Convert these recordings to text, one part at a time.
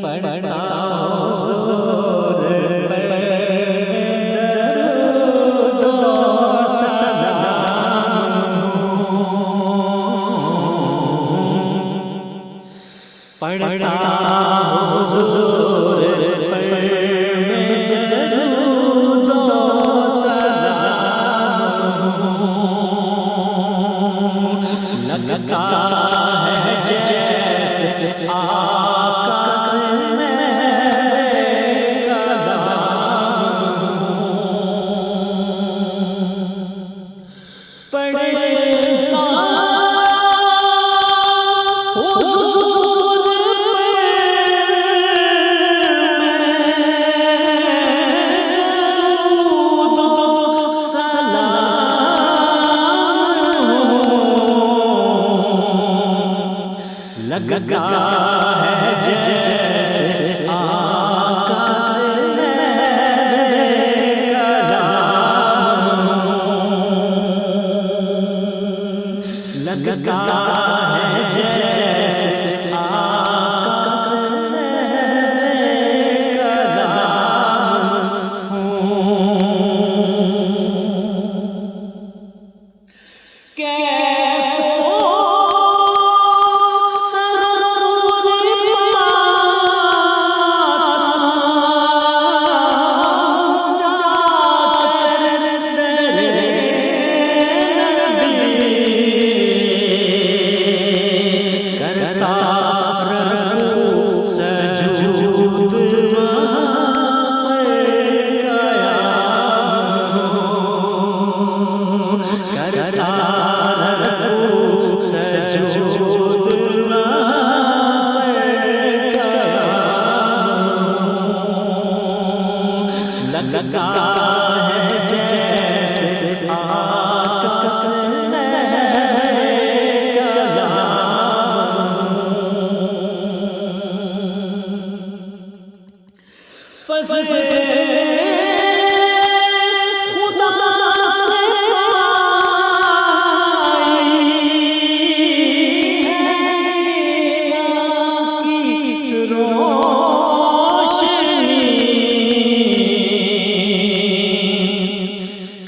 پڑھتا حضور پر درود و سلام، پڑھتا حضور پر درود و سلام، لگتا ہے جیسے آقا سے لگتا ہے جیسے آقا سے کلام، لگتا ہے جیسے آقا سے لگتا ہے جیسے آقا سے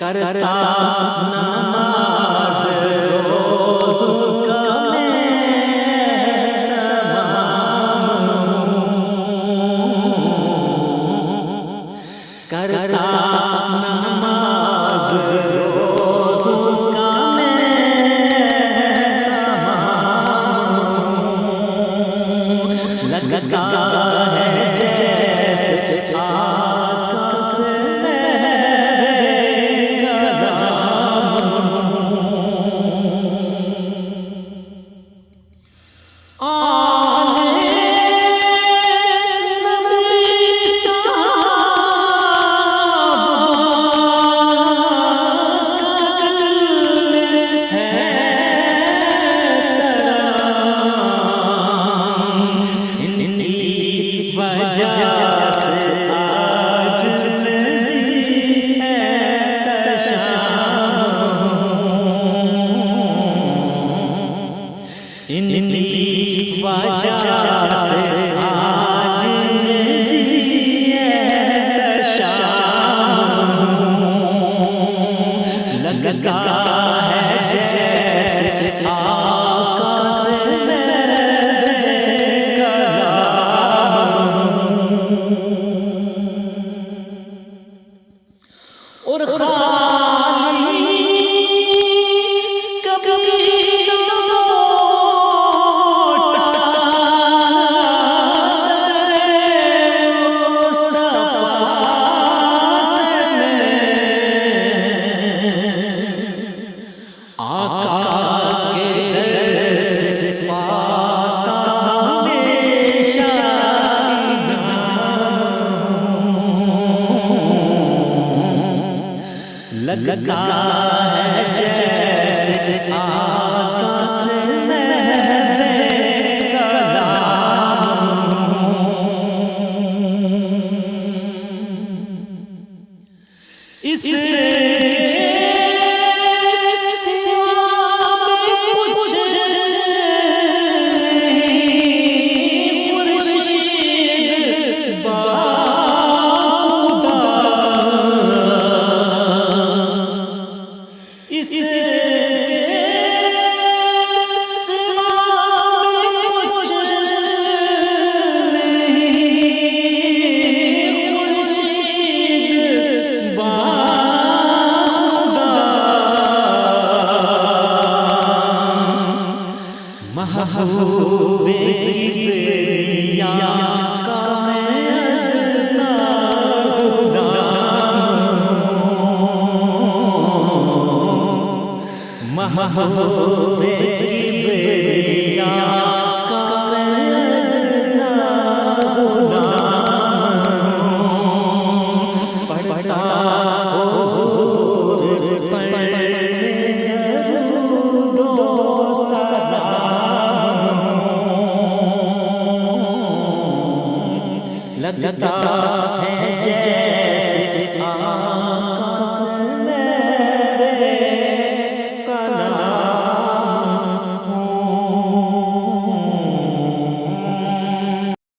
کرتا نماز روز کا تمام، کرتا نماز روز کا تمام، لگتا ہے جیسے آقا سے لگتا ہے جیسے آقا سے کلام، اور خالی کبھی نہ لوٹا محبوب کبریا کا ادنا غلام، محبوب کبریا کا ادنا غلام، پڑھتا حضور پر درود و سلام، لگتا ہے جیسے آقا سے